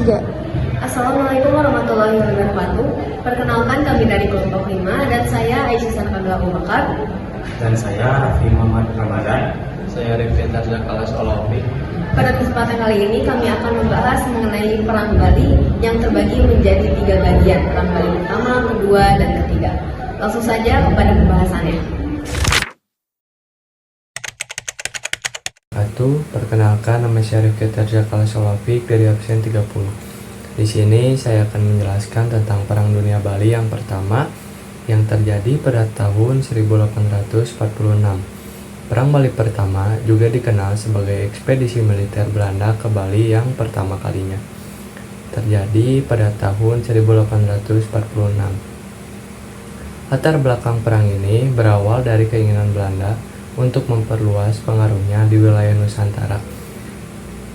3. Assalamualaikum warahmatullahi wabarakatuh. Perkenalkan, kami dari kelompok 5 dan saya Aisyah Sarkandla Abu Bakar. Dan saya Raffi Muhammad Ramadan. Saya Rifki Tarja Kalas Olopi. Pada kesempatan kali ini kami akan membahas mengenai perang Bali yang terbagi menjadi 3 bagian, perang Bali pertama, kedua, dan ketiga. Langsung saja kepada pembahasannya. Perkenalkan, nama saya Rifki Tarja Kalas Olopi dari absen 30. Di sini saya akan menjelaskan tentang Perang Dunia Bali yang pertama yang terjadi pada tahun 1846. Perang Bali pertama juga dikenal sebagai ekspedisi militer Belanda ke Bali yang pertama kalinya. Terjadi pada tahun 1846. Latar belakang perang ini berawal dari keinginan Belanda untuk memperluas pengaruhnya di wilayah Nusantara.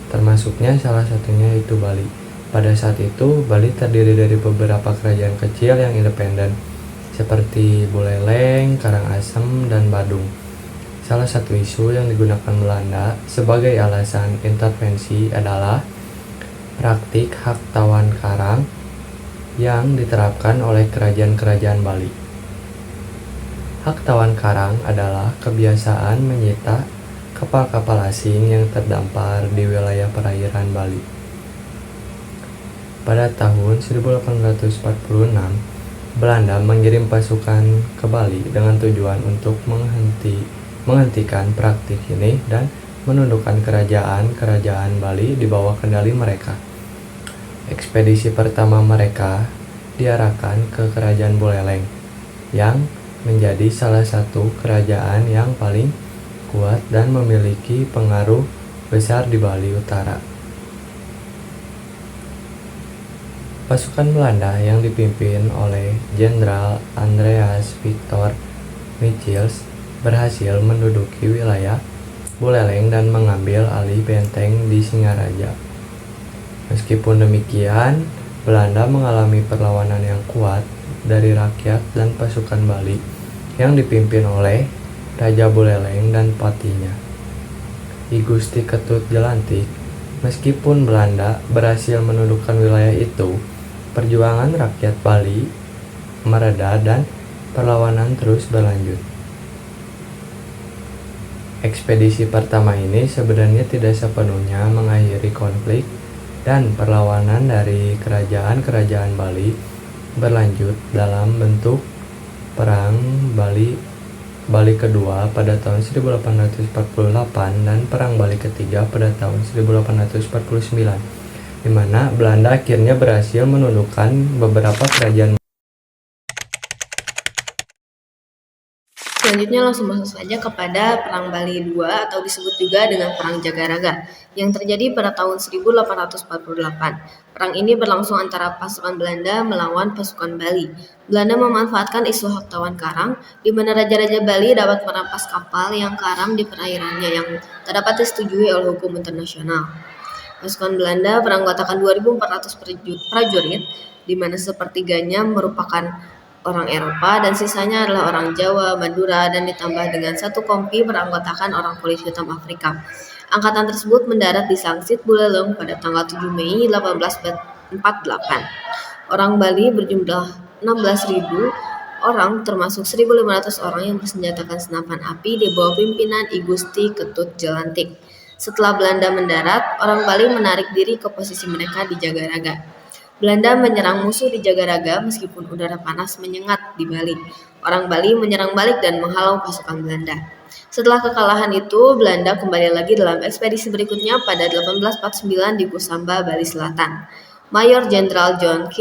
Termasuknya salah satunya itu Bali. Pada saat itu, Bali terdiri dari beberapa kerajaan kecil yang independen, seperti Buleleng, Karangasem, dan Badung. Salah satu isu yang digunakan Belanda sebagai alasan intervensi adalah praktik hak tawan karang yang diterapkan oleh kerajaan-kerajaan Bali. Hak tawan karang adalah kebiasaan menyita kapal-kapal asing yang terdampar di wilayah perairan Bali. Pada tahun 1846, Belanda mengirim pasukan ke Bali dengan tujuan untuk menghentikan praktik ini dan menundukkan kerajaan-kerajaan Bali di bawah kendali mereka. Ekspedisi pertama mereka diarahkan ke Kerajaan Buleleng, yang menjadi salah satu kerajaan yang paling kuat dan memiliki pengaruh besar di Bali Utara. Pasukan Belanda yang dipimpin oleh Jenderal Andreas Victor Michiels berhasil menduduki wilayah Buleleng dan mengambil alih benteng di Singaraja. Meskipun demikian, Belanda mengalami perlawanan yang kuat dari rakyat dan pasukan Bali yang dipimpin oleh Raja Buleleng dan patinya, I Gusti Ketut Jelantik. Meskipun Belanda berhasil menundukkan wilayah itu, perjuangan rakyat Bali mereda dan perlawanan terus berlanjut. Ekspedisi pertama ini sebenarnya tidak sepenuhnya mengakhiri konflik dan perlawanan dari kerajaan-kerajaan Bali berlanjut dalam bentuk Perang Bali kedua pada tahun 1848 dan Perang Bali ketiga pada tahun 1849, di mana Belanda akhirnya berhasil menundukkan beberapa kerajaan. Selanjutnya langsung masuk saja kepada Perang Bali II atau disebut juga dengan Perang Jagaraga yang terjadi pada tahun 1848. Perang ini berlangsung antara pasukan Belanda melawan pasukan Bali. Belanda memanfaatkan isu hak tawan karang di mana raja-raja Bali dapat merampas kapal yang karam di perairannya yang tak dapat disetujui oleh hukum internasional. Pasukan Belanda beranggotakan 2.400 prajurit, di mana sepertiganya merupakan orang Eropa dan sisanya adalah orang Jawa, Madura, dan ditambah dengan satu kompi beranggotakan orang kulit hitam Afrika. Angkatan tersebut mendarat di Sangsit Buleleng pada tanggal 7 Mei 1848. Orang Bali berjumlah 16.000 orang, termasuk 1.500 orang yang bersenjatakan senapan api di bawah pimpinan I Gusti Ketut Jelantik. Setelah Belanda mendarat, orang Bali menarik diri ke posisi mereka di Jagaraga. Belanda menyerang musuh di Jagaraga meskipun udara panas menyengat di Bali. Orang Bali menyerang balik dan menghalau pasukan Belanda. Setelah kekalahan itu, Belanda kembali lagi dalam ekspedisi berikutnya pada 1849 di Kusamba, Bali Selatan. Mayor Jenderal John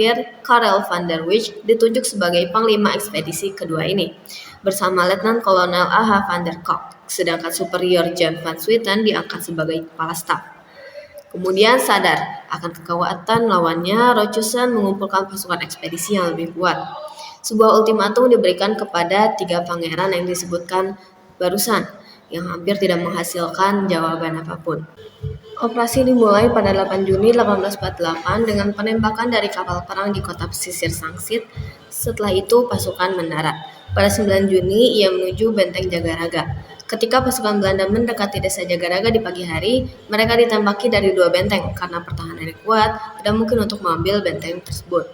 Karel van der Wijk ditunjuk sebagai panglima ekspedisi kedua ini, bersama Letnan Kolonel A.H. van der Kolk, sedangkan Superior Jan van Swieten diangkat sebagai kepala staf. Kemudian sadar akan kekuatan lawannya, Rochusen mengumpulkan pasukan ekspedisi yang lebih kuat. Sebuah ultimatum diberikan kepada 3 pangeran yang disebutkan barusan, yang hampir tidak menghasilkan jawaban apapun. Operasi dimulai pada 8 Juni 1848 dengan penembakan dari kapal perang di kota pesisir Sangsit. Setelah itu pasukan mendarat. Pada 9 Juni ia menuju benteng Jagaraga. Ketika pasukan Belanda mendekati desa Jagaraga di pagi hari, mereka ditembaki dari 2 benteng. Karena pertahanannya kuat, tidak mungkin untuk mengambil benteng tersebut.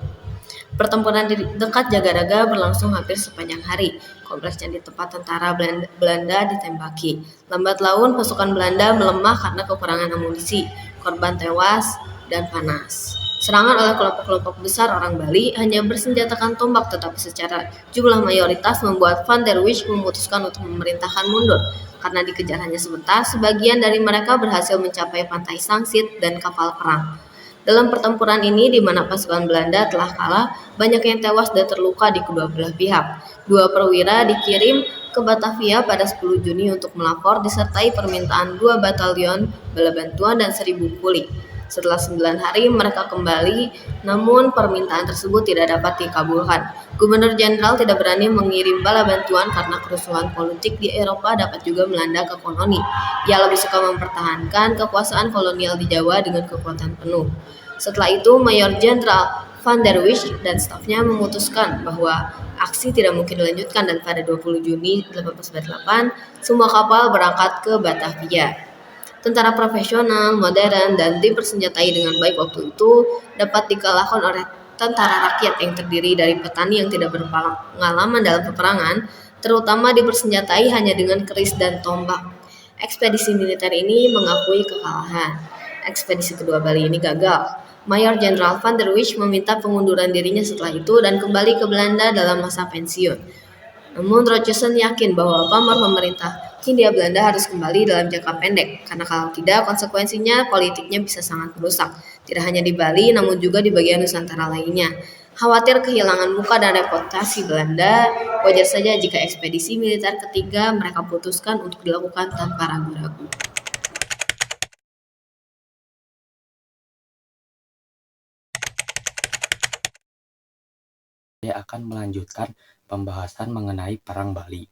Pertempuran di dekat Jagaraga berlangsung hampir sepanjang hari. Kompleks yang di tempat tentara Belanda ditembaki. Lambat laun, pasukan Belanda melemah karena kekurangan amunisi, korban tewas, dan panas. Serangan oleh kelompok-kelompok besar orang Bali hanya bersenjatakan tombak, tetapi secara jumlah mayoritas membuat Van der Wijk memutuskan untuk memerintahkan mundur. Karena dikejar hanya sebentar, sebagian dari mereka berhasil mencapai pantai Sangsit dan kapal perang. Dalam pertempuran ini, di mana pasukan Belanda telah kalah, banyak yang tewas dan terluka di kedua belah pihak. 2 perwira dikirim ke Batavia pada 10 Juni untuk melapor, disertai permintaan 2 batalion bala bantuan dan 1.000 kuli. Setelah 9 hari mereka kembali, namun permintaan tersebut tidak dapat dikabulkan. Gubernur Jenderal tidak berani mengirim bala bantuan karena kerusuhan politik di Eropa dapat juga melanda ke koloni. Ia lebih suka mempertahankan kekuasaan kolonial di Jawa dengan kekuatan penuh. Setelah itu, Mayor Jenderal Van der Wijk dan stafnya memutuskan bahwa aksi tidak mungkin dilanjutkan, dan pada 20 Juni 1848 semua kapal berangkat ke Batavia. Tentara profesional, modern, dan dipersenjatai dengan baik waktu itu dapat dikalahkan oleh tentara rakyat yang terdiri dari petani yang tidak berpengalaman dalam peperangan, terutama dipersenjatai hanya dengan keris dan tombak. Ekspedisi militer ini mengakui kekalahan. Ekspedisi kedua Bali ini gagal. Mayor Jenderal Van der Wijk meminta pengunduran dirinya setelah itu dan kembali ke Belanda dalam masa pensiun. Namun Rochussen yakin bahwa pamor pemerintah Hindia Belanda harus kembali dalam jangka pendek, karena kalau tidak konsekuensinya politiknya bisa sangat merusak, tidak hanya di Bali namun juga di bagian Nusantara lainnya. Khawatir kehilangan muka dan reputasi Belanda, wajar saja jika ekspedisi militer ketiga mereka putuskan untuk dilakukan tanpa ragu-ragu. Saya akan melanjutkan pembahasan mengenai Perang Bali.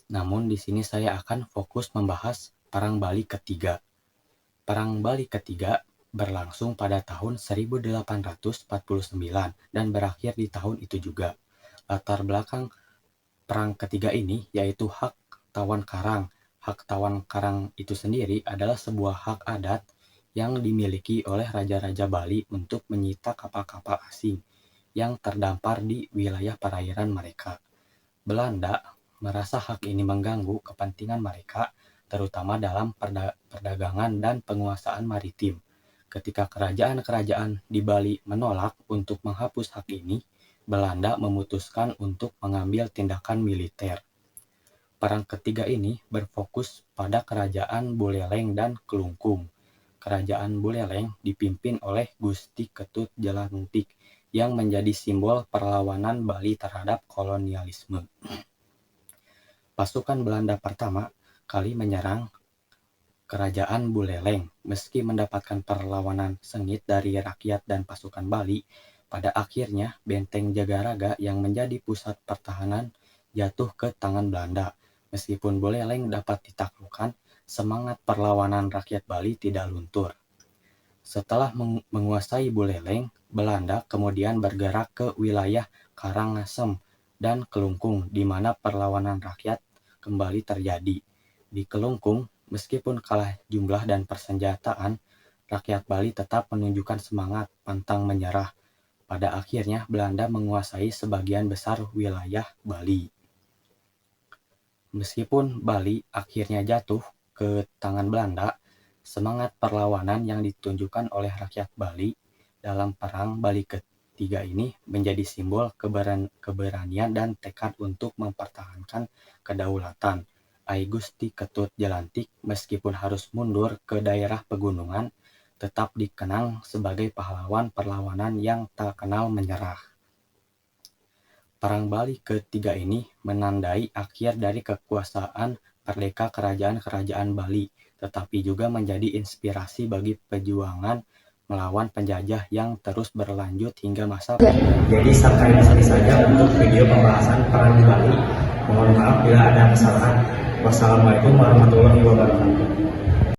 Namun di sini saya akan fokus membahas Perang Bali ketiga. Perang Bali ketiga berlangsung pada tahun 1849 dan berakhir di tahun itu juga. Latar belakang perang ketiga ini yaitu hak tawan karang. Hak tawan karang itu sendiri adalah sebuah hak adat yang dimiliki oleh raja-raja Bali untuk menyita kapal-kapal asing yang terdampar di wilayah perairan mereka. Belanda merasa hak ini mengganggu kepentingan mereka, terutama dalam perdagangan dan penguasaan maritim. Ketika kerajaan-kerajaan di Bali menolak untuk menghapus hak ini, Belanda memutuskan untuk mengambil tindakan militer. Perang ketiga ini berfokus pada kerajaan Buleleng dan Kelungkung. Kerajaan Buleleng dipimpin oleh Gusti Ketut Jelantik yang menjadi simbol perlawanan Bali terhadap kolonialisme. Pasukan Belanda pertama kali menyerang kerajaan Buleleng. Meski mendapatkan perlawanan sengit dari rakyat dan pasukan Bali, pada akhirnya benteng Jagaraga yang menjadi pusat pertahanan jatuh ke tangan Belanda. Meskipun Buleleng dapat ditaklukkan, semangat perlawanan rakyat Bali tidak luntur. Setelah menguasai Buleleng, Belanda kemudian bergerak ke wilayah Karangasem dan Kelungkung, di mana perlawanan rakyat kembali terjadi. Di Kelungkung, meskipun kalah jumlah dan persenjataan, rakyat Bali tetap menunjukkan semangat pantang menyerah. Pada akhirnya, Belanda menguasai sebagian besar wilayah Bali. Meskipun Bali akhirnya jatuh ke tangan Belanda, semangat perlawanan yang ditunjukkan oleh rakyat Bali dalam Perang Bali ketiga ini menjadi simbol keberanian dan tekad untuk mempertahankan kedaulatan. Ai Gusti Ketut Jelantik meskipun harus mundur ke daerah pegunungan, tetap dikenang sebagai pahlawan perlawanan yang tak kenal menyerah. Perang Bali ketiga ini menandai akhir dari kekuasaan merdeka kerajaan-kerajaan Bali, tetapi juga menjadi inspirasi bagi perjuangan melawan penjajah yang terus berlanjut hingga masa. Jadi sampai di sini saja untuk video pembahasan Perang Bali. Mohon maaf bila ada kesalahan. Wassalamualaikum warahmatullahi wabarakatuh.